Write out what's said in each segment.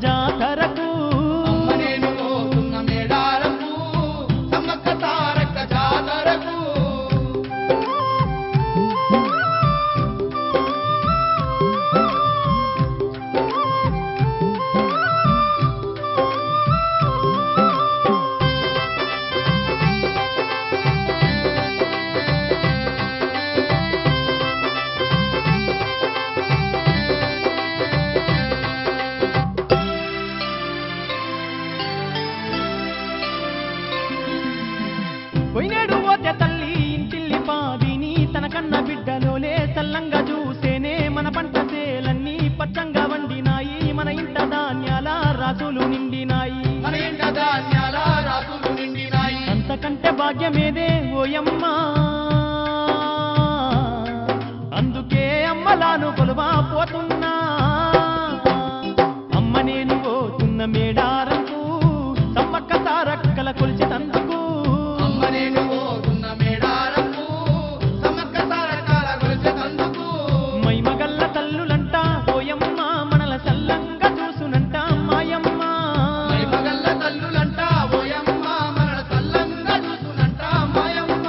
జాతరకు అమ్మ నేను పోతున్న మేడారంకు సమ్మక్క సారక్క జాతరకు పోయినేడు పోతే తల్లి ఇంటిల్లి పాదిని తన కన్న బిడ్డలోలే చల్లంగా చూసేనే మన పంట చేలన్నీ పచ్చంగా వండినాయి మన ఇంట ధాన్యాల రాసులు నిండినాయి మన ఇంట ధాన్యాల రాసులు నిండినాయి అంతకంటే భాగ్యమేదే ఓయమ్మా అందుకే అమ్మలాను కొలువా పోతున్నా అమ్మ నేను పోతున్న మేడారంకు సమ్మక్క సారక్కల కొలిచేటందుకు అమ్మ నేను పోతున్న మేడారంకు సమ్మక్క సారక్కల కొలిచేటందుకు మైమగల్ల తల్లులంట ఓయమ్మ మనల చల్లంగా చూసునంట మాయమ్మ మైమగల్ల తల్లులంట ఓయమ్మ మనల చల్లంగా చూసునంట మాయమ్మ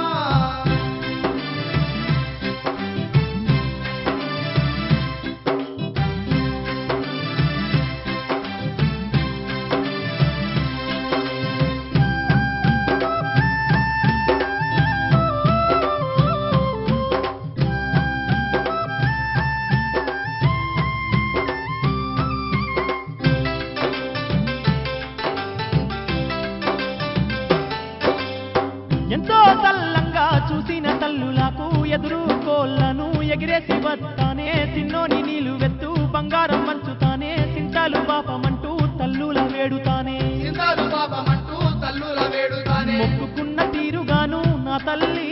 ఎంతో చల్లంగా చూసిన తల్లులకు ఎదురు కోళ్లను ఎగిరేసి వస్తానే సిన్నోని నీళ్లు వెత్తు బంగారం మంచుతానే సింతాలు పాపమంటూ తల్లుల వేడుతానే సింతాలు పాపమంటూ తల్లుల వేడుతానే మొక్కుకున్న తీరుగాను నా తల్లి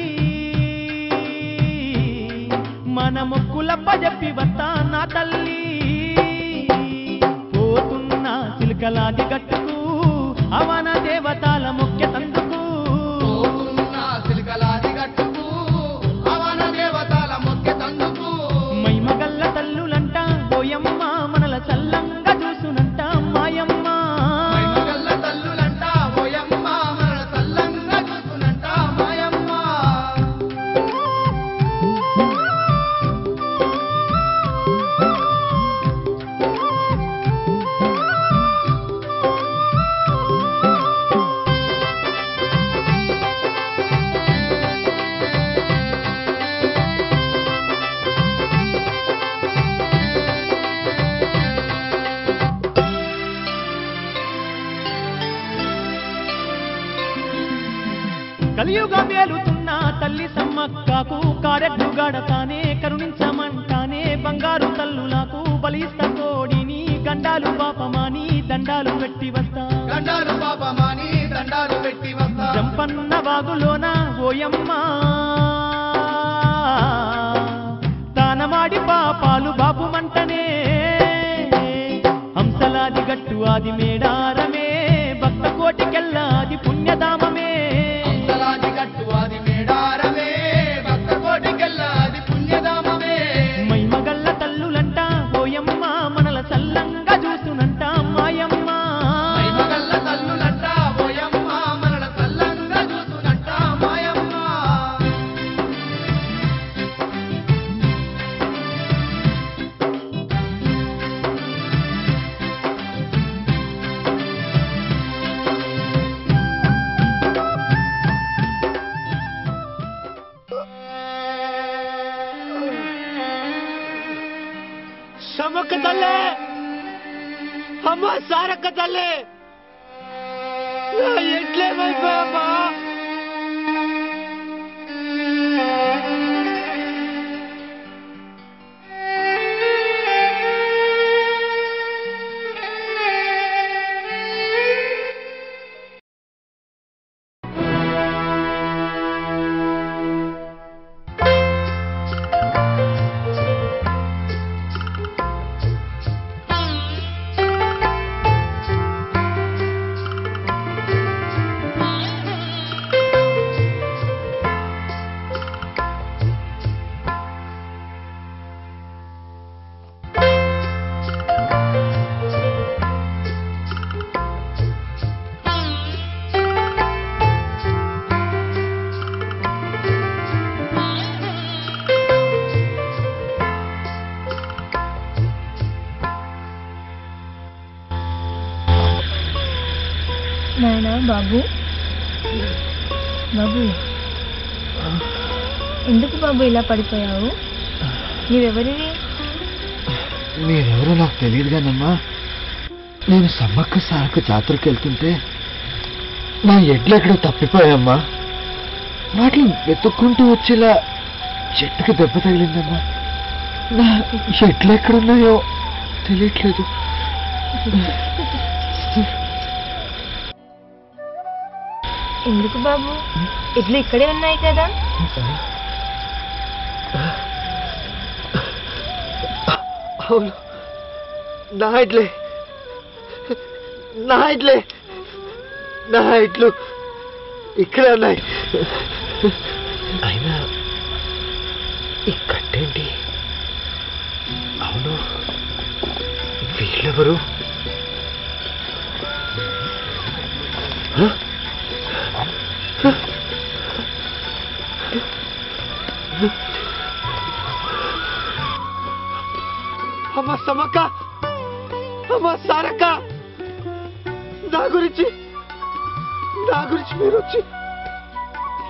మన మొక్కులప్ప చెప్పి వస్తా నా తల్లి పోతున్న చిలుకలాది గట్టుకు అవన దేవతాల ముఖ్య తందుకు పోతున్న సిలకలాది గట్టుకు అవన దేవతల మొక్కె తందుకు మైమగల్ల తల్లులంట ఓయమ్మ మనల చల్లంగా చూసునంట మాయమ్మ మైమగల్ల తల్లులంట ఓయమ్మ మనల చల్లంగా చూసునంట మాయమ్మ కలియుగ మేలుతున్న తల్లి సమ్మక్కకు కారెడ్డు గడతానే కరుణించమంటానే బంగారు తల్లులకు బలిస్త కోడిని గండాలు పాపమాని దండాలు పెట్టి వస్తా గండాలు పాపమాని దండాలు పెట్టి వస్తా జంపన్న వాగులోన ఓయమ్మ తానమాడి పాపాలు బాపుమంటనే హంసలాది గట్టు ఆది మేడారమే భక్త కోటికెల్లాది పుణ్యధామమే అంతలాది గట్టు అది మేడారమే భక్త కోటికెల్లాది పుణ్యధామమే మైమగల్ల తల్లులంట ఓయమ్మ మనల చల్లంగా చూసునంట మాయమ్మ మైమగల్ల తల్లులంట ఓయమ్మ మనల చల్లంగా చూసునంట మాయమ్మ సమ్మక్క తల్లే అమ్మ సారక్క తల్లే ఎట్లేమైపోయమ్మా నాయనా బాబు, బాబు ఎందుకు బాబు ఇలా పడిపోయావు? నీవెవరివి? మీరెవరో నాకు తెలియదు కానమ్మా, నేను సమ్మక్క సారక్క జాతరకి వెళ్తుంటే నా ఎడ్లు ఎక్కడో తప్పిపోయామ్మా. వాటిని వెతుక్కుంటూ వచ్చేలా చెట్టుకి దెబ్బ తగిలిందమ్మా. నా ఎడ్లు ఎక్కడున్నాయో తెలియట్లేదు. ఎందుకు బాబు? ఎడ్లు ఇక్కడే ఉన్నాయి కదా. అవును, నా ఎడ్లే, నా ఎడ్లే, నా ఎడ్లు ఇక్కడే ఉన్నాయి. అయినా ఈ కట్టేంటి? అవును, వీళ్ళెవరు? అమ్మ సమక్క, అమ్మ సారక్క, నా గురించి మీరు వచ్చి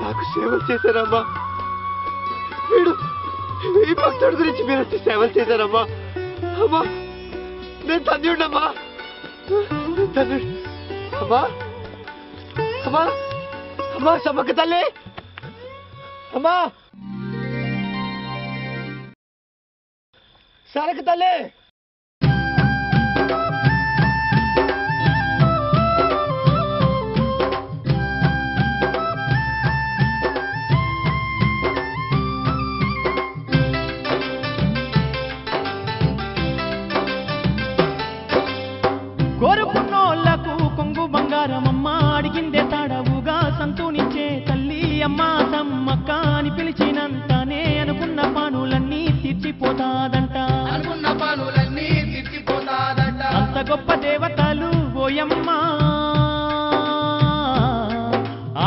నాకు సేవలు చేశారమ్మా. వీడు ఈ భక్తుడి గురించి మీరు వచ్చి సేవలు చేశారమ్మా. అమ్మా నేను ధన్యుడమ్మా, ధన్యుడు. అమ్మా అమ్మా అమ్మా సమక్క తల్లి, అమ్మా సారక్క తల్లి. కోరుకున్నోళ్లకు కొంగు బంగారమమ్మ, అడిగిందే తాడవుగా సంతూనించే తల్లి అమ్మ సమ్మక్క అని పిలిచినంతనే అనుకున్న పనులన్నీ తీర్చిపోతాదంట, అనుకున్న పనులన్నీ తీర్చిపోతాదంట. అంత గొప్ప దేవతలు ఓయమ్మ,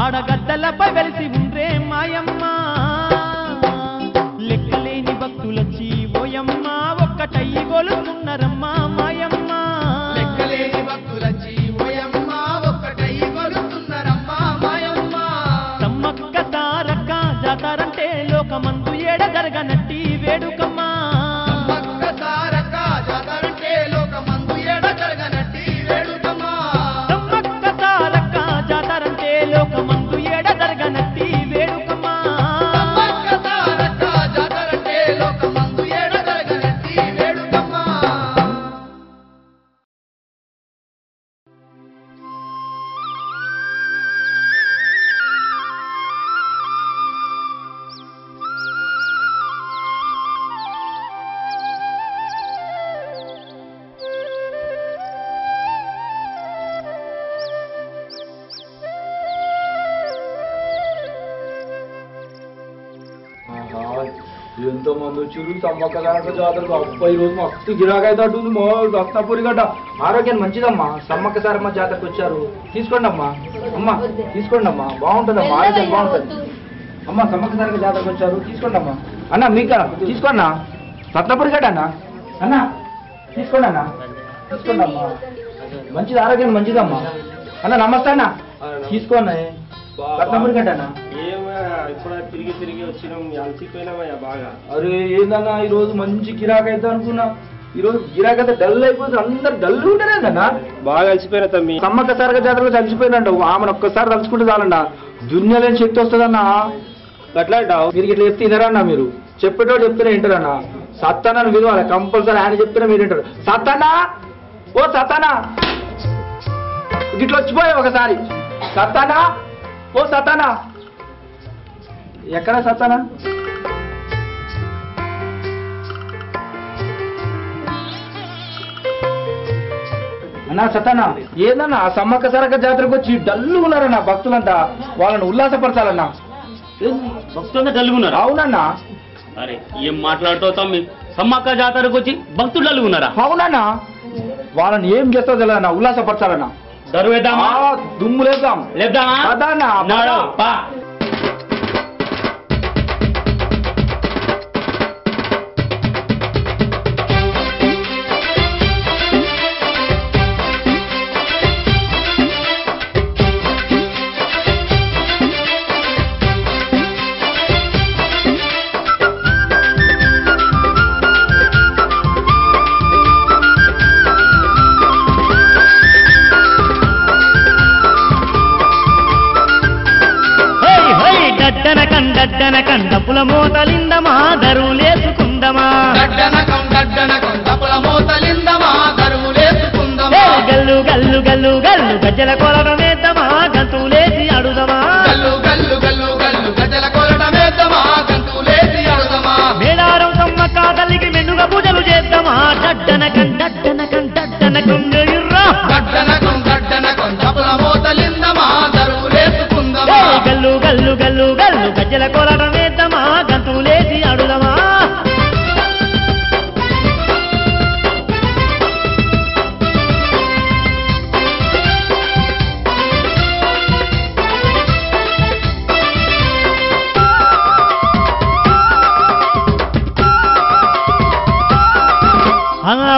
ఆడగద్దలపై వెలిసి ఉండ్రే మాయమ్మ. లెక్కలేని భక్తులొచ్చి ఓయమ్మ ఒక్కటయ్యి గొలుస్తున్నారమ్మ మాయమ్మ. లెక్కలేని భక్తులచ్చి ఓయమ్మ ఒక్కటయ్యి కొలుస్తున్నారమ్మ మాయమ్మ. సమ్మక్క సారక్క జాతరంటే లోకమందు ఏడ జరగనట్టి వేడుకమ్మా. సమ్మక్క సారక్క జాతరంటే లోకమందు ఏడ జరగనట్టి వేడుకమ్మా. సమ్మక్క సారక్క జాతరంటే లోకమందు ఏడ జరగనట్టి వేడుకమ్మా. సమ్మక్క సారక్క జాతరంటే లోకమందు ఏడ జరగనట్టి వేడుకమ్మా. ఎంతో మంది వచ్చారు సమ్మక్క సారక్క జాతరకు. అప్ప ఈ రోజు మస్తు గిరాకీ అయితే అటు దస్తాపూరి గడ్డ. ఆరోగ్యం మంచిదమ్మా. సమ్మక్క సారమ్మ జాతరకు వచ్చారు, తీసుకోండి అమ్మా. అమ్మ తీసుకోండి అమ్మా, బాగుంటుందమ్మా, ఆరోగ్యం బాగుంటుంది. అమ్మ సమ్మక్క సారక్క జాతరకు వచ్చారు, తీసుకోండి అమ్మా. అన్న మీకు తీసుకోండి, రత్నపూరి గడ్డ అన్న. అన్న తీసుకోండి అన్న, తీసుకోండి అమ్మా, మంచిది, ఆరోగ్యం మంచిదమ్మా. అన్న నమస్తే అన్న, తీసుకోండి రత్నపూరి గడ్డ అన్న. ఇప్పుడు తిరిగి వచ్చినాం, అలసిపోయినామయ్యా బాగా. అరే ఏందన్నా ఈ రోజు మంచి గిరాకీ అయితే అనుకున్నా, ఈ రోజు గిరాకీ అయితే డల్ అయిపోతుంది, అందరు డల్ ఉంటారేదన్నా. బాగా అలసిపోయినా తమ్మి. సమ్మక్క సారక్క జాతరలో చలిసిపోయినంట. ఆమెను ఒక్కసారి తలుచుకుంటే చాలన్నా దున్యలేని శక్తి వస్తుందన్నా. అట్లా అంటావు? మీరు ఇట్లా చెప్తే వినరన్నా, మీరు చెప్పేటోడు చెప్తేనే వింటారన్నా. సత్తానని విలువాలి కంపల్సరీ, ఆయన చెప్తేనే మీరు వింటారు. సత్తానా, ఓ సత్తానా, ఇట్లా వచ్చిపోయా ఒకసారి. సత్తానా, ఓ సత్తానా, ఎక్కడ సత్తానా? అన్నా సత్తానా, ఏందన్నా సమ్మక్క సారక్క జాతరకు వచ్చి డల్లు ఉన్నారన్నా భక్తులంతా, వాళ్ళని ఉల్లాసపరచాలన్నా. భక్తులంతా డల్లుగున్నారా? అవునన్నా. అరే ఏం మాట్లాడుతావు తమ్మి, సమ్మక్క జాతరకు వచ్చి భక్తులు డల్లుగున్నారా? అవునన్నా, వాళ్ళని ఏం చేస్తావు తెలియదన్నా, ఉల్లాసపరచాలన్నా. దరువేద్దామా? దుమ్ము లేద్దాం. లేద్దామా? అదన్నా నాడు, పా. కండపుల మోతలిందమా దరువులేసుకుందమా దడ్డనకం దప్పుల మోతలిందమా దరువులేసుకుందమా గల్లు గల్లు గల్లు గల్లు గజ్జల కొలడమేద్దామా గంతులేసి అడుదమా గల్లు గల్లు గల్లు గల్లు గజల కొలటమేద్దామా గంతులేసి అడుదమా మేడారం సమ్మక్క తల్లికి మెండుగా పూజలు చేద్దామా దడ్డనకం ఇర్రా దడ్డనకం దప్పుల మోతలిందమా దరువులేసుకుందమా గల్లు గల్లు గల్లు గల్లు గజ్జల కొలడమేద్దామా గంతులేసి అడుదమా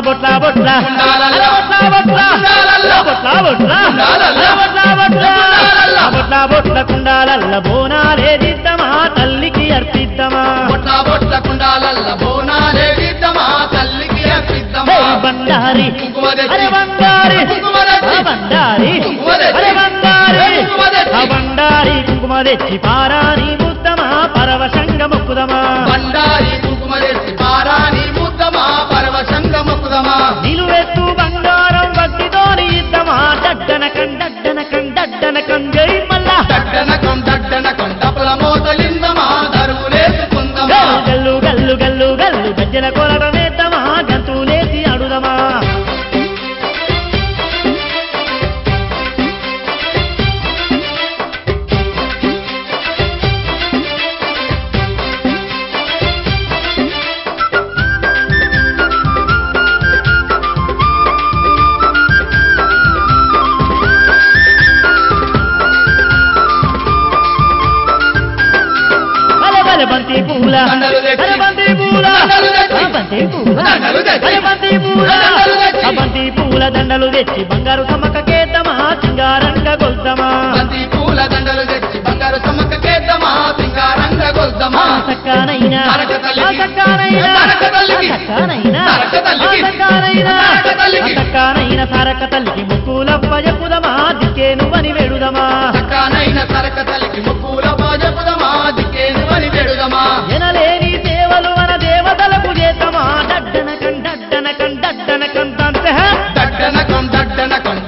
బొట్లా బొట్లా బొట్లా బొట్ల కుండాలల్ల బోనాలే దిద్దమా తల్లికి అర్పిద్దమా బొట్ల బొట్ల కుండాలల్ల బోనాలే దిద్దమా తల్లికి అర్పిద్దమా బండారి కుంకుమ తెచ్చి అరే బండారి కుంకుమ తెచ్చి బండారి కుంకుమ తెచ్చి అరే బండారి కుంకుమ తెచ్చి బండారి కుంకుమ తెచ్చి పారాని ముద్దమా పరవశంగ మొక్కుదమా బండారి కుంకుమ తెచ్చి పారాని ముద్దమా పరవశంగ మొక్కుదమా నిలువెత్తు బంగారం భక్తితోని ఇద్దమా దడ్డనకం జై మల్లా దడ్డనకం దప్పుల మోతలిందమా దరువులేసుకుందమా గల్లు గల్లు గల్లు గల్లు గజ్జల కొలడమేద్దామా గంతులేసి అడుదమా బంతి పూల దండలు తెచ్చి అరే బంతి పూల దండలు తెచ్చి బంతి పూల దండలు తెచ్చి అరే బంతి పూల దండలు తెచ్చి బంతి పూల దండలు తెచ్చి బంగారు సమ్మకకేద్దామా సింగారంగ గొల్దమా బంతి పూల దండలు తెచ్చి బంగారు సమ్మకకేద్దామా సింగారంగ గొల్దమా సక్కనైనా నరక తల్లికి సక్కనైనా నరక తల్లికి సక్కనైనా నరక తల్లికి సక్కనైనా నరక తల్లికి సక్కనైన సారక తల్లికి ముక్కులప్ప చెప్పుదమా దిక్కేను అని వేడుదమా సకానైన సరక తల్లికి ముక్కుల బాజపుదమా దిక్కేను అని వేడుదమా ఎనలేని సేవలు మన దేవతలకు చేద్దామా దడ్డనకం తంతే దడ్డనకం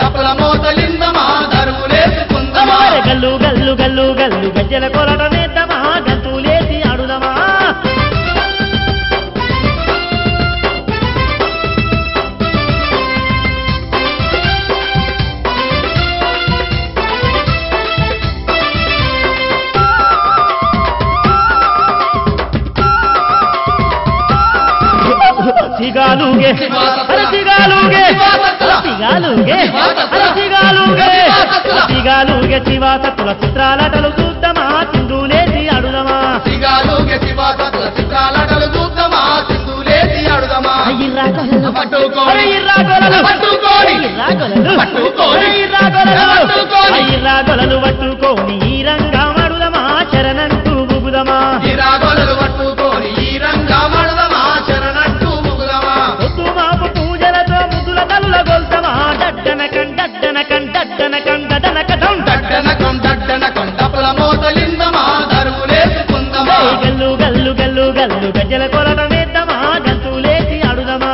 దప్పుల మోతలిందమా దరువులేసుకుందమా గల్లు గల్లు గల్లు గల్లు గజ్జల కొలటమేద్దామా గంతులేసి ఆడుదమా సిగాలుగే అరే సిగాలుగే సిగాలుగే అరే సిగాలుగే సిగాలుగే శివాసత్తుల చిత్రాలటలు చూద్దామా సింధులేసి అడుదమా సిగాలుగే శివాసత్తుల చిత్రాలటలు చూద్దామా సింధులేసి అడుదమా ఇర్రాగొలలు పట్టుకోని అరే ఇర్రాగొలలు పట్టుకోని ఇర్రాగొలలు పట్టుకోని ఇర్రాగొలలు పట్టుకోని ఇర్రాగొలలు పట్టుకోని ఈ రంగా మడుదమా శరణంటూ బుగుదమా ఈ రాగోలలు పట్టుకోని ఈ రంగా మడుదమా శరణట్టు ముగుదమా పొద్దు మాపు పూజలతో ముద్దుల తల్లుల గొల్తమా దడ్డనకం దడ్డనకం దప్పుల మోతలిందమా దరువులేసుకుందమా గల్లు గల్లు గల్లు గల్లు గజ్జల కొలటమేద్దామా గంతులేసి అడుదమా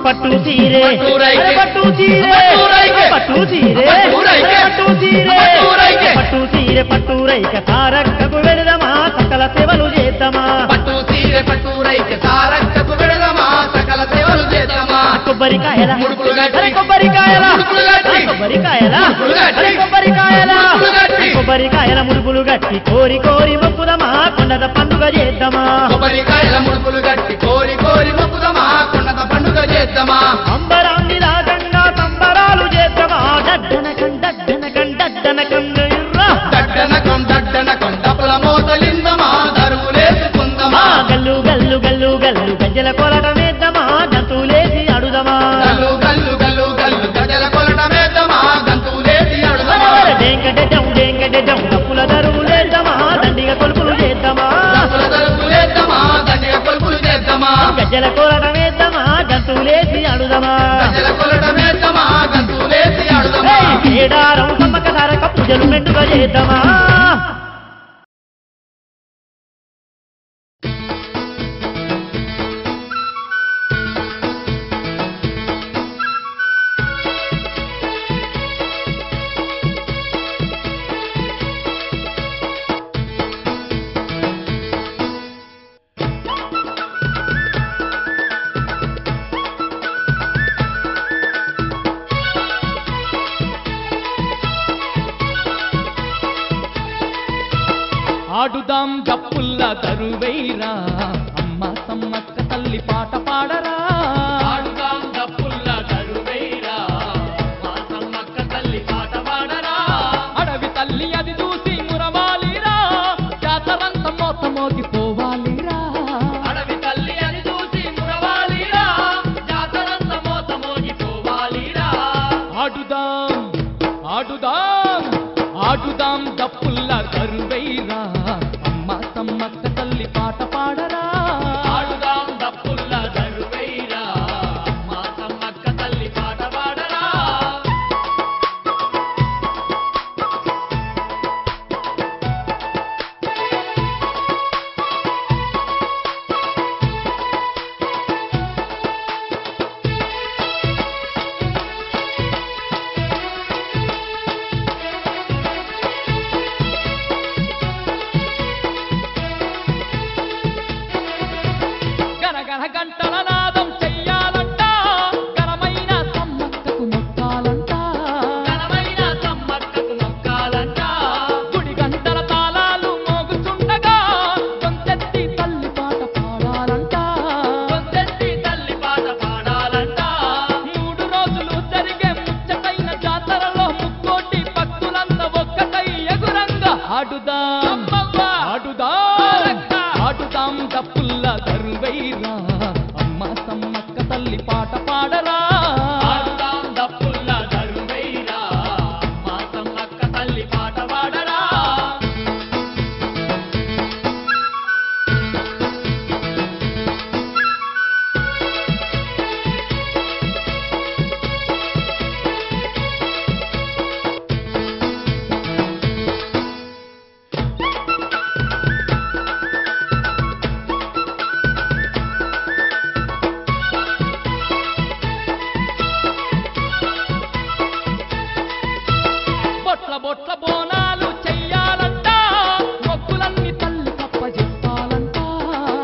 పట్టు చీరే పట్టురైకే. పట్టు చీరే పట్టురైకే. పట్టు చీరే పట్టురైకే. పట్టు చీరే పట్టురైకే. పట్టు చీరే పట్టురైక సారక్కకు వెళదమా సకల సేవలు చేద్దామా పట్టు చీరె పట్టురైకి సారక్కకు విడదమా సకల సేవలు చేద్దామా కొబ్బరికాయల ముడుపులు గట్టి. అరే కొబ్బరికాయల ముడుపులు గట్టి. కొబ్బరికాయల ముడుపులు గట్టి. అరే కొబ్బరికాయల ముడుపులు గట్టి. కొబ్బరికాయల ముడుపులు గట్టి కోరి కోరి మొక్కుదమా కొండద పండుగ చేద్దామా కొబ్బరికాయల ముడుపులు గట్టి కోరి కోరి మొక్కుదమా కొండత పండుగ చేద్దామా అంబరాన్ని రాగంగా సంబరాలు చేద్దామా దడ్డనకం ఇర్రా. దడ్డనకం దప్పుల మోతలిందమా దరువులేసుకుందమా గల్లు గల్లు గల్లు గల్లు గజ్జల కొలటమేద్దామా గంతులేసి అడుదమా గల్లు గల్లు గజ్జల కోరటమేద్దామా గంతులేసి అడుదమా గజ్జల కొలటమేద్దామా గంతులేసి ఆడుదామా ఏడారం సమ్మక్క సారక్క పూజలు మెండుగా చేద్దామా ఆడుదాం డప్పుల్ల దరువైరా అమ్మ సమ్మక్క తల్లి పాట పాడరా ఆడుదాం డప్పుల్ల దరువైరా అమ్మ సమ్మక్క తల్లి పాట పాడరా అడవి తల్లి అది చూసి మురవాలిరా జాతరంత మోత మోగిపోవాలిరా అడవి తల్లి అది చూసి మురవాలిరా జాతరంత మోత మోగిపోవాలిరా ఆడుదాం ఆడుదాం ఆడుదాం డప్పుల్ల దరువైరా అమ్మ సమ్మక్క తల్లి పాట పాడరా ఆడుదాం డప్పుల్ల దరువైరా అమ్మ సమ్మక్క తల్లి పాట పాడరా గనగన గంటల నాదం చెయ్యాలంట ఘనమైన సమ్మక్కకు మొక్కాలంట ఘనమైన సమ్మక్కకు మొక్కాలంట గుడి గంటల తాళాలు మోగుచుండగా గొంతెత్తి తల్లి పాట పాడాలంట గొంతెత్తి తల్లి పాట పాడాలంట 3 రోజులు జరిగే ముచ్చటైన జాతరలో ముక్కోటి భక్తులంతా ఒక్కటై ఎగురంగా ఆడుదాం ఆడుదాం ఆడుదాం డప్పుల్ల దరువైరా అమ్మ సమ్మక్క తల్లి పాట పాడరా ఆడుదాం డప్పుల్ల దరువైరా అమ్మ సమ్మక్క తల్లి పాట పాడరా బొట్ల బొట్ల బోనాలు చెయ్యాలంట మొక్కులన్నీ తల్లి కప్ప చెప్పాలంట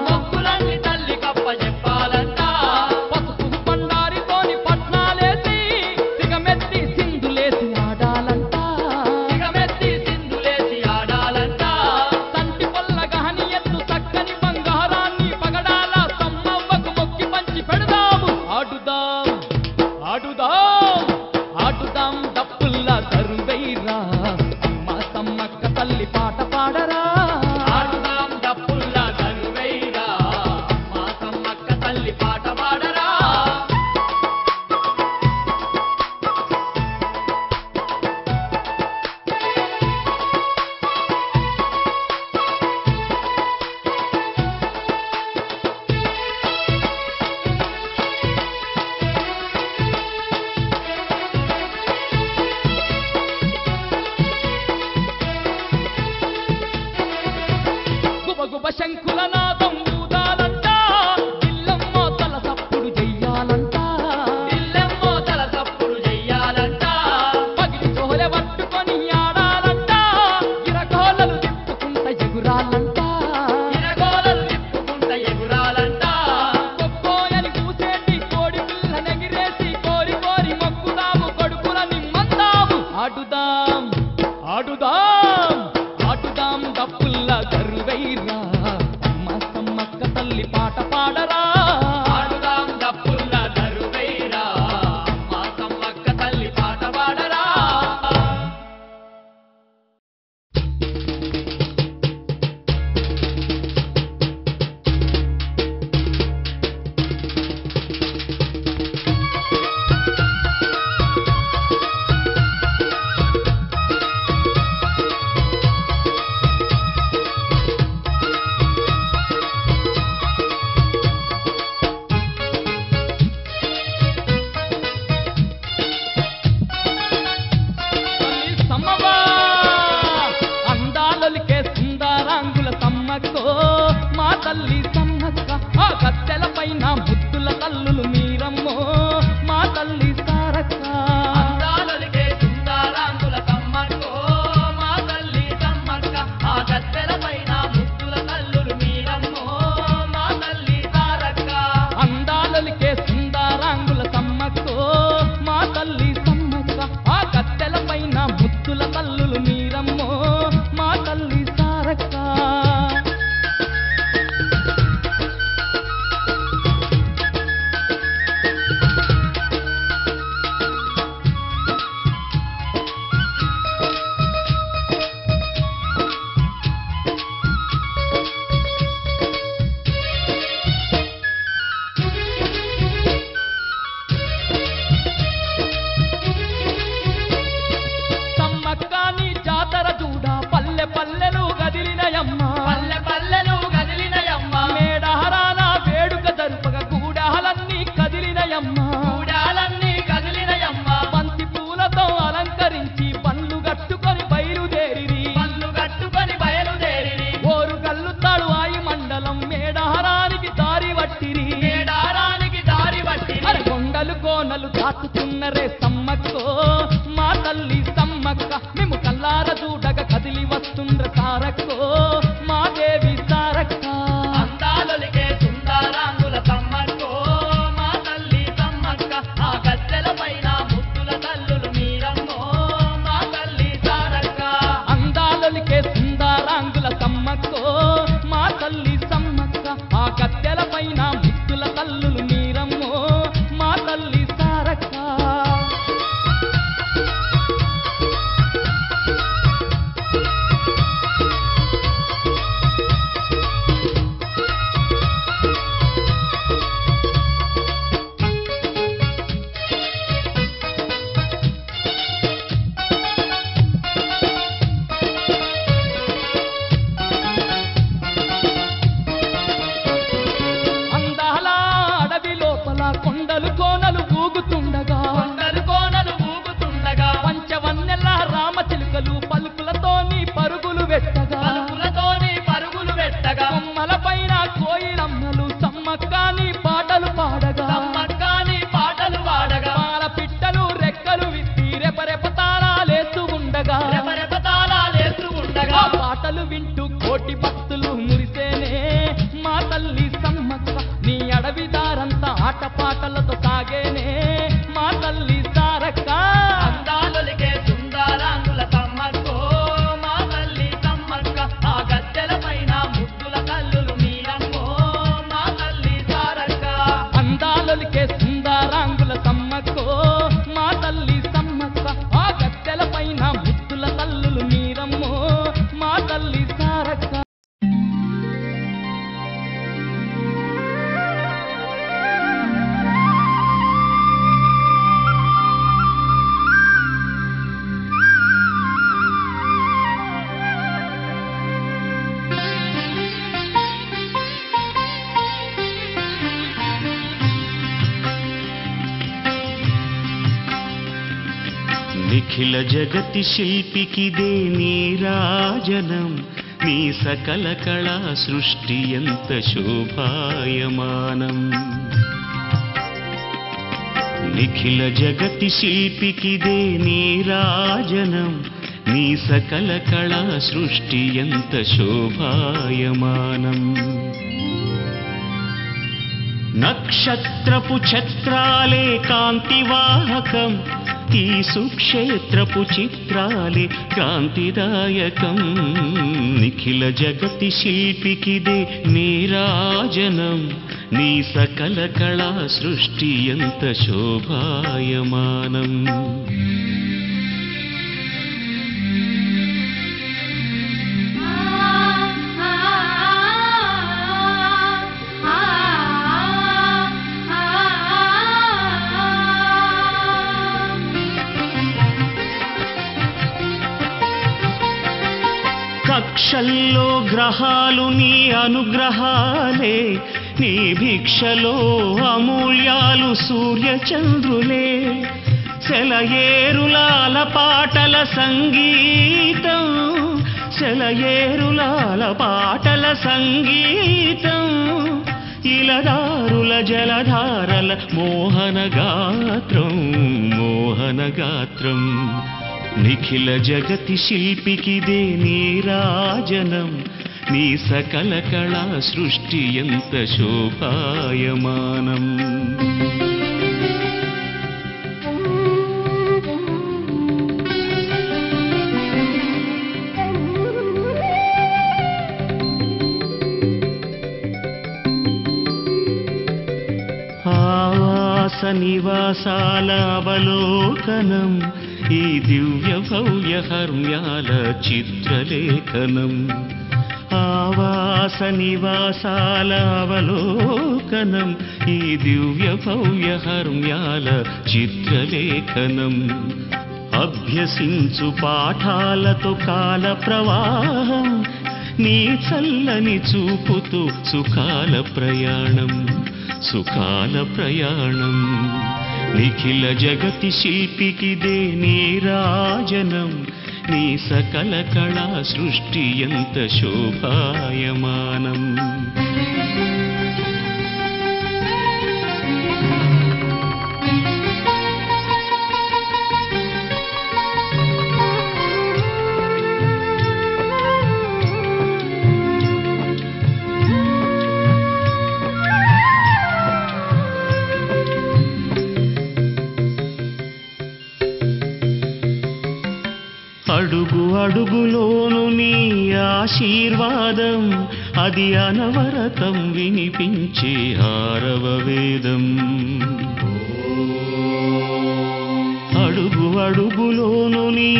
మొక్కులన్నీ తల్లి కప్ప చెప్పాలంట పసుపు బండారితోని పట్నాలేసి సిగమెత్తి సింధులేసి ఆడాలంట సిగమెత్తి సింధులేసి ఆడాలంట సంటి పొల్ల గహని ఎత్తు చక్కని బంగారాన్ని పగడాల సమ్మవ్వకు మొక్కి పంచి పెడదాము ఆడుదాం ఆడుదాం ఆడుదాం డప్పుల్ల దరువైరా అమ్మ సమ్మక్క తల్లి పాట పాడరా ఆడుదాం డప్పుల్ల దరువైరా అమ్మ సమ్మక్క తల్లి పాట పాడరా గుబగుబ శంకుల నాదం ఊదాలంట ఇల్లమ్మో తల సప్పుడు చెయ్యాలంట ఇల్లమ్మో తల సప్పుడు చెయ్యాలంట పగిలి సోలె పట్టుకొని ఆడాలంట ఇరగోలలు తిప్పుకుంట ఎగురాలంట ఇరగోలలు తిప్పుకుంట ఎగురాలంట కొక్కోయని కూసేటి కోడి పిల్ల నెగిరేసి కోరి కోరి మొక్కుదాము కొడుకులని మందాము ఆడుదాం ఆడుదాం ఆడుదాం డప్పుల్ల దరువైరా అమ్మ సమ్మక్క తల్లి పాట పాడరా ఆడుదాం డప్పుల్ల దరువైరా అమ్మ సమ్మక్క తల్లి పాట పాడరా తల్లి సమ్మక్క ఆ గద్దెల పైన ముద్దుల తల్లులు మీరమ్మో మా తల్లి సారక్క అందాలొలికే సుందరాంగుల సమ్మక్కో మా తల్లి సమ్మక్క ఆ గద్దెల పైన ముద్దుల తల్లులు మీరమ్మో మా తల్లి సారక్క అందాలొలికే సుందరాంగుల సమ్మక్కో మా తల్లి సమ్మక్క ఆ గద్దెల పైన ముద్దుల తల్లులు మీరమ్మో మా తల్లి సారక్క సమ్మక్క నీ జాతర చూడ పల్లె పల్లెలు గదిలినయమ్మ పల్లె పల్లెలు గదిలినయమ్మ మేడహరాన వేడుక జరుపగ గూడాలన్నీ కదిలినయమ్మ కూడాలన్నీ కదిలినయమ్మ బంతి పూలతో అలంకరించి పళ్ళు గట్టుకొని బయలుదేరిరి పళ్ళు కట్టుకొని బయలుదేరిరి ఓరు గల్లుతాడు ఆయి మండలం మేడహరానికి దారి వట్టిరి మేడారానికి దారి పట్టి అరే కొండలు కోనలు దాటుతున్నరే సమ్మక్కో మా తల్లి సమ్మక్క మేము కల్లార చూడగ కదిలి వస్తుండ్ర సారక్కో మా దేవి సారక్క అందాలొలికే సుందరాంగుల సమ్మక్కో మా తల్లి సమ్మక్క ఆ గద్దెల పైన ముద్దుల తల్లులు మీరమ్మో మా తల్లి సారక్క అందాలొలికే సుందరాంగుల సమ్మక్కో మా తల్లి సమ్మక్క ఆ గద్దెల పైన ముద్దుల తల్లులు మీరమ్మో మా తల్లి సారక్క అందాల అడవి లోపల కొండలు కోనలు ఊగుతుండగా కొండలు కోనలు ఊగుతుండగా పంచవన్నెల రామచిలుకలు పలుకులతోని పరుగులు పెట్టగా పలుకులతోని పరుగులు పెట్టగా కొమ్మల పైన కోయిలమ్మలు సమ్మక్కాని పాటలు పాడగా సమ్మక్కాని పాటలు పాడగా పాల పిట్టలు రెక్కలు విప్పి రెపరెపతాళాలేస్తూ ఉండగా రెపరెపతాళాలేస్తూ ఉండగా ఆ పాటలు వింటూ కోటి భక్తులు మురిసేనే మా తల్లి సమ్మక్క నీ అడవి దారంతా ఆటపాటలతో సాగేనే మా తల్లి సారక్క అందాలొలికే సుందరాంగుల సమ్మక్కో మా తల్లి సమ్మక్క ఆ గద్దెల పైన ముద్దుల తల్లులు మీరమ్మో మా తల్లి సారక్క అందాలొలికే సుందరాంగుల సమ్మక్కో మా తల్లి సమ్మక్క ఆ గద్దెల పైన ముద్దుల తల్లులు మీరమ్మో మా తల్లి సారక్క నిఖిల జగతి శిల్పికిదే నీరాజనం నీ సకల కళా సృష్టి ఎంత శోభాయమానం నిఖిల జగతి శిల్పికిదే నీరాజనం నీ సకల కళా సృష్టి ఎంత శోభాయమానం నక్షత్రపు ఛత్రాలే కాంతివాహకం ఈ సుక్షేత్రపు చిత్రాలే కాంతిదాయకం నిఖిల జగతి శిల్పికిదే నీరాజనం నీ సకల కళా సృష్టి ఎంత శోభాయమానం కక్షల్లో గ్రహాలు నీ అనుగ్రహాలే నీ భిక్షలో అమూల్యాలు సూర్యచంద్రులే సెలయేరులాల పాటల సంగీతం సెలయేరులాల పాటల సంగీతం ఇలదారుల జలధారల మోహనగాత్రం మోహనగాత్రం నిఖిల జగతి శిల్పికిదే నీరాజనం నీ సకల కళా సృష్టి ఎంత శోభాయమానం నివాసాల అవలోకనం ఈ దివ్య భవ్య హర్మ్యాల చిత్రలేఖనం ఆవాస నివాసాల అవలోకనం ఈ దివ్య భవ్య హర్మ్యాల చిత్రలేఖనం అభ్యసించు పాఠాలతో కాల ప్రవాహం నీ చల్లని చూపుతూ సుఖాల ప్రయాణం సుఖాల ప్రయాణం నిఖిల జగతి శిల్పికిదే నీరాజనం నీ సకల కళా సృష్టి ఎంత శోభాయమానం అడుగు అడుగులోను నీ ఆశీర్వాదం అది అనవరతం వినిపించే ఆరవ వేదం అడుగు అడుగులోను నీ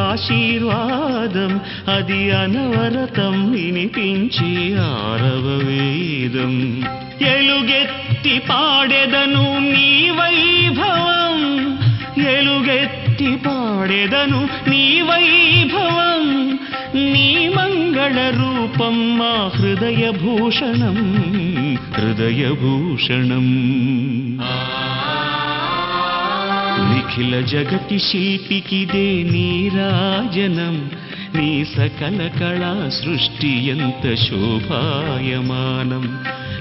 ఆశీర్వాదం అది అనవరతం వినిపించే ఆరవ వేదం ఎలుగెత్తి పాడెదను నీ వైభవం ఎలుగెత్తి పాడెదను నీ వైభవం నీ మంగళ రూపం మా హృదయ భూషణం హృదయ భూషణం నిఖిల జగతి శిల్పికిదే నీరాజనం నీ సకల కళా సృష్టి ఎంత శోభాయమానం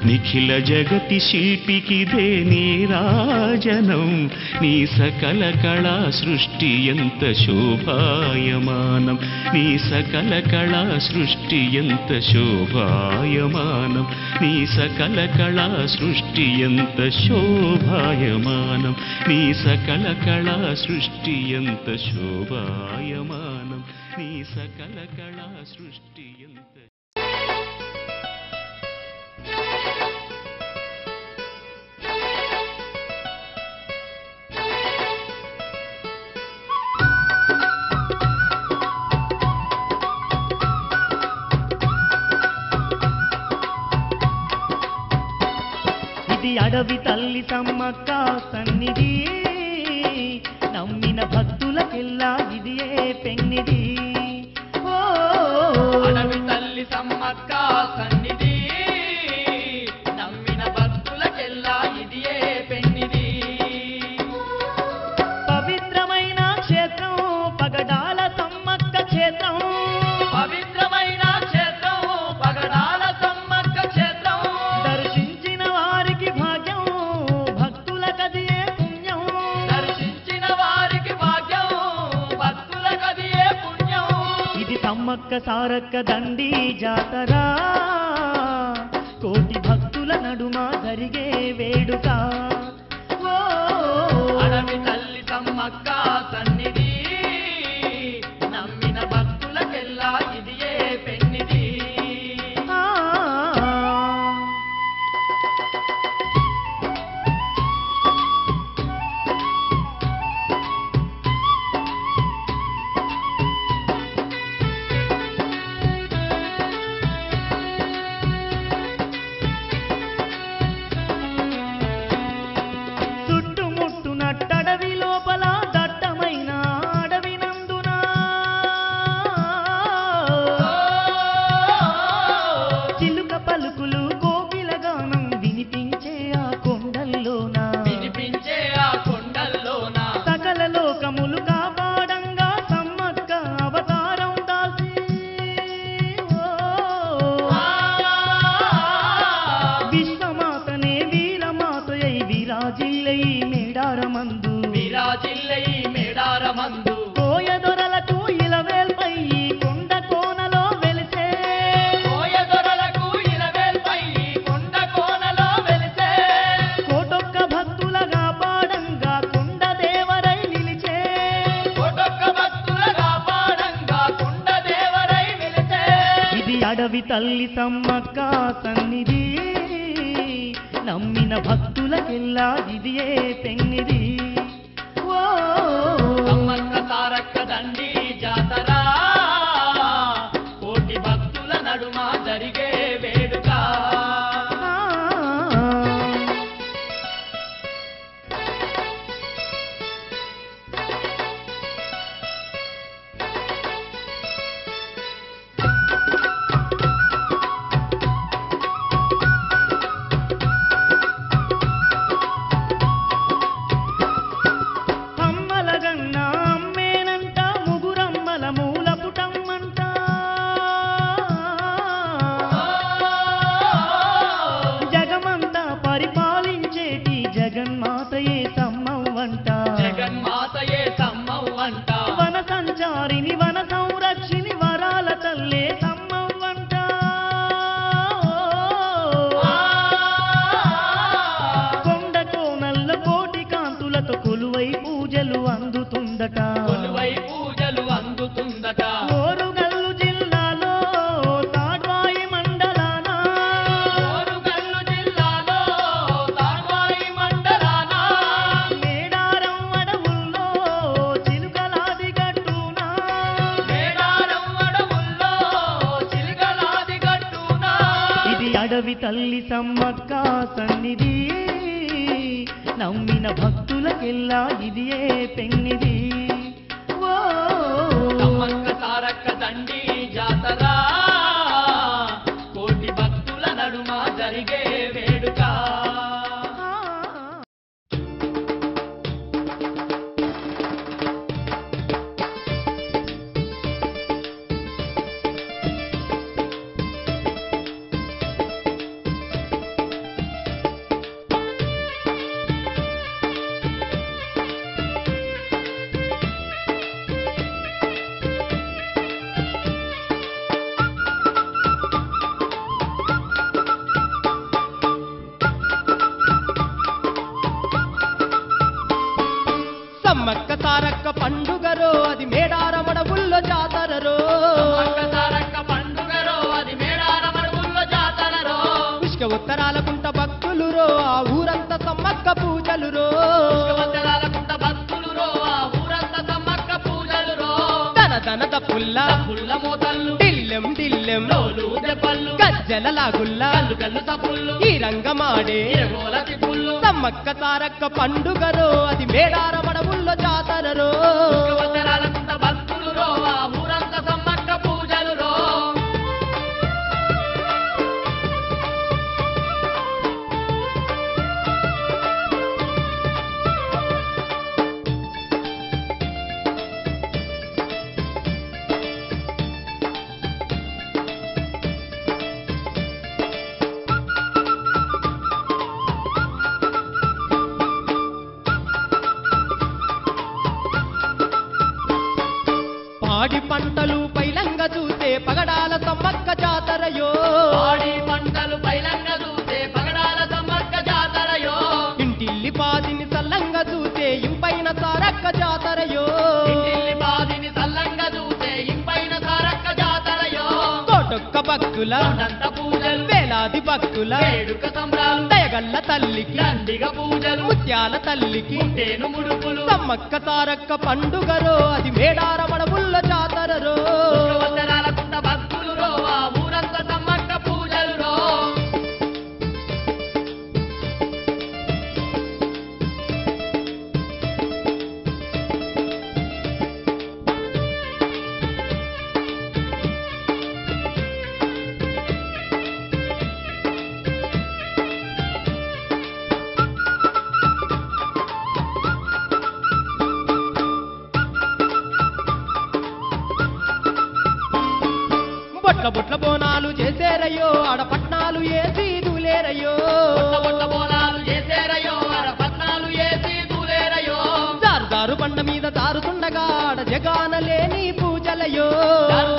నిఖిల జగతి శిల్పికిదే నీరాజనం నీ సకల కళా సృష్టి ఎంత శోభాయమానం నీ సకల కళా సృష్టి ఎంత శోభాయమానం నీ సకల కళా సృష్టి ఎంత శోభాయమానం నీ సకల కళా సృష్టి ఎంత శోభాయమానం నీ సకల కళా సృష్టి ఎంత అడవి తల్లి సమ్మక్క సన్నిధి నమ్మిన భక్తులకెల్లా ఇదియే పెన్నిధి అడవి తల్లి సమ్మక్క సన్నిధి నమ్మిన భక్తులకెల్లా ఇదియే పెన్నిధి పవిత్రమైన క్షేత్రం పగడాల సమ్మక్క క్షేత్రం పవిత్రమైన క్షేత్రం పగడాల సమ్మక్క క్షేత్రం దర్శించిన వారికి భాగ్యం భక్తులకదియే పుణ్యం దర్శించిన వారికి భాగ్యం భక్తులకదియే పుణ్యం ఇది సమ్మక్క సారక్క దండి జాతర కోటి భక్తుల నడుమ జరిగే వేడుక అడవి తల్లి సమ్మక్క సన్నిధి నమ్మిన భక్తులకెల్లా ఇదియే పెన్నిధి చుట్టుముట్టునట్టడవి లోపల దట్టమైన అడవి తల్లి సమ్మక్క సన్నిధి నమ్మిన భక్తులకెల్లా ఇదియే పెన్నిది ఓ సమ్మక్క సారక్క దండి జాతర కోటి భక్తుల నడుమ జరిగే వేడుక అడవి తల్లి సమ్మక్క సన్నిధి నమ్మిన భక్తులకెల్లా ఇదియే పెన్నిది ఓ సమ్మక్క సారక్క దండి జాతర కోటి భక్తుల నడుమ జరిగే వేడుక సమ్మక్క సారక్క పండుగరో అది మేడారమడవుల్లో జాతరరో సమ్మక్క సారక్క పండుగరో అది మేడారమడవుల్లో జాతరరో పుష్క ఉత్తరాలకుంట భక్తులురో ఆ ఊరంతా సమ్మక్క పూజలురో ఉత్తరాలకుంట భక్తులురో ఆ ఊరంతా సమ్మక్క పూజలురో దన దన దప్పుల్ల పుల్ల మోతల్లు దిల్లెం దిల్లెం లోలు దెబ్బలు గజ్జల లాగుల్లా కల్లు కల్లు తప్పుళ్ళు ఈ రంగమాడే ఇరగోల తిప్పుళ్ళు సమ్మక్క సారక్క పండుగరో అది మేడారమడవుల్లో జాతరరో ఉత్తరాలకుంట భక్తులురో ఆ ఊరంతా సమ్మక్క పూజలురో పాడి పంటలు పైలంగా చూసే పగడాల సమ్మక్క జాతరయో పాడి పంటలు పైలంగా చూసే పగడాల సమ్మక్క జాతరయో ఇంటిల్లి పాదిని సల్లంగా చూసే ఇంపైన సారక్క జాతరయో ఇంటిల్లి బాదిని సల్లంగా చూసే ఇంపైన సారక్క జాతరయో కోటొక్క భక్తుల దంత పూజలు వేలాది భక్తుల వేడుక సంబరాలు దయగల్ల తల్లికి దండిగ పూజలు ముత్యాల తల్లికి తేను ముడుపులు సమ్మక్క సారక్క పండుగరో అది మేడారమడవుల్లో జాతరరో ఉత్తరాలకుంట భక్తులురో ఆ ఊరంతా సమ్మక్క పూజలురో బొట్ల బొట్ల బోనాలు చేసేరయ్యో ఆడపట్నాలు ఏసి దూలేరయ్యో బొట్ల బోనాలు చేసేరయ్యో పట్నాలు ఏసి దూలేరయ్యో దారు దారు బండ మీద దారుతుండగా ఆడ జగాన లేని పూజలయో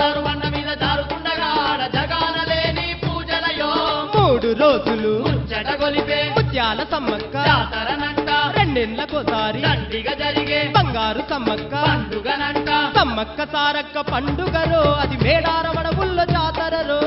దారు బండ మీద దారుతుండగా ఆడ జగాన లేని పూజలయో 3 రోజులు ముచ్చట గొలిపే ముత్యాల సమ్మక్క జాతరనంట రెండేళ్లకోసారి దండిగా జరిగే బంగారు సమ్మక్క పండుగనంట సమ్మక్క సారక్క పండుగరో అది మేడారమడవుల్లో జాతరరో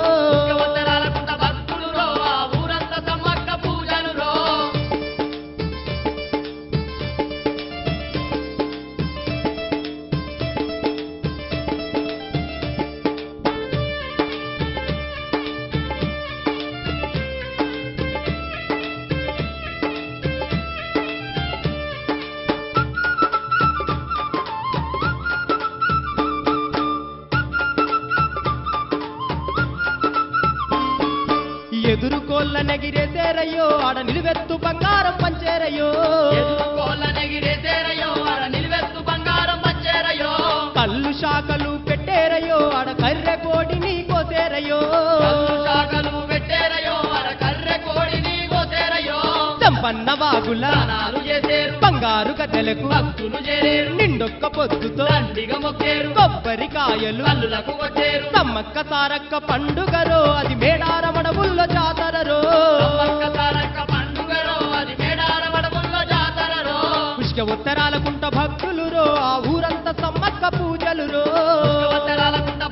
కోళ్ళ నెగిరేసేరయ్యో ఆడ నిలువెత్తు బంగారం పంచేరయ్యో కోళ్ళ నెగిరేసేరయ్యో ఆడ నిలువెత్తు బంగారం పంచేరయ్యో కళ్ళు శాఖలు పెట్టేరయ్యో ఆడ కర్రె కోడిని కోసేరయ్యో శాఖలు పెట్టేరయ్యో ఆడ కర్రె కోడిని కోసేరయ్యో సంపన్న వాగుల స్నానాలు చేసేరు బంగారు గద్దెలకు భక్తులు చేరేరు నిండొక్క పొద్దుతో దండిగా మొక్కేరు కొబ్బరికాయలు కల్లులకు వచ్చేరు సమ్మక్క సారక్క పండుగరో అది మేడారమడవుల్లో జాతరరో సమ్మక్క సారక్క పండుగరో అది మేడారమడవుల్లో జాతరరో పుష్క ఉత్తరాల కుంట భక్తులు రో ఆ ఊరంతా సమ్మక్క పూజలు రో ఉత్తరాల కుంట